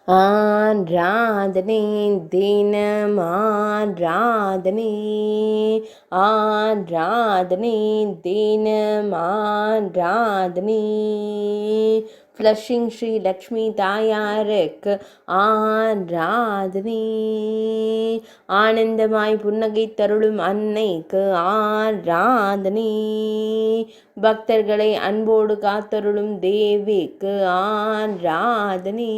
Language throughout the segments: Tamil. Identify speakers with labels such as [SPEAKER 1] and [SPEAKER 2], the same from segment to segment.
[SPEAKER 1] ஆராதனை தினம் ஆராதனை, ஆராதனை தினம் ஆராதனை. ஃப்ளஷிங் ஸ்ரீ லக்ஷ்மி தாயாருக்கு ஆராதனை. ஆனந்தமாய் புன்னகை தருளும் அன்னைக்கு ஆராதனை. பக்தர்களை அன்போடு காத்தருளும் தேவிக்கு ஆராதனை.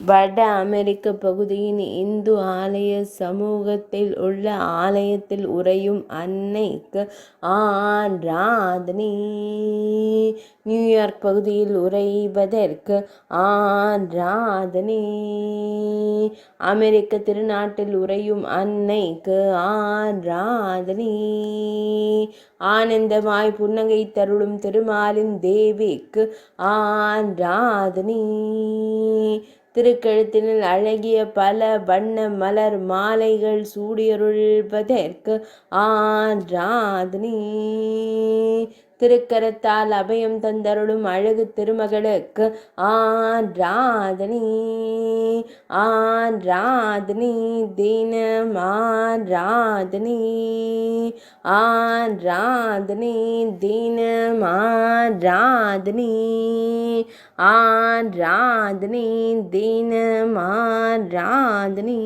[SPEAKER 1] வட அமெரிக்க பகுதியின் இந்து ஆலய சமூகத்தில் உள்ள ஆலயத்தில் உறையும் அன்னைக்கு ஆராதனை. நியூயார்க் பகுதியில் உறைவதற்கு ஆராதனை. அமெரிக்க திருநாட்டில் உறையும் அன்னைக்கு ஆராதனை. ஆனந்தமாய் புன்னகை தருளும் திருமாலின் தேவிக்கு ஆராதனை. திருக்கழுத்தினில் அழகிய பல வண்ண மலர் மாலைகள் சூடியருள்வதற்கு ஆராதனை. திருக்கரத்தால் அபயம் தந்தருளும் அழகு திருமகளுக்கு ஆராதனை. ஆராதனை தினம் ஆராதனை. ஆராதனை தினம் ஆராதனை. ஆராதனை தினம் ஆராதனை.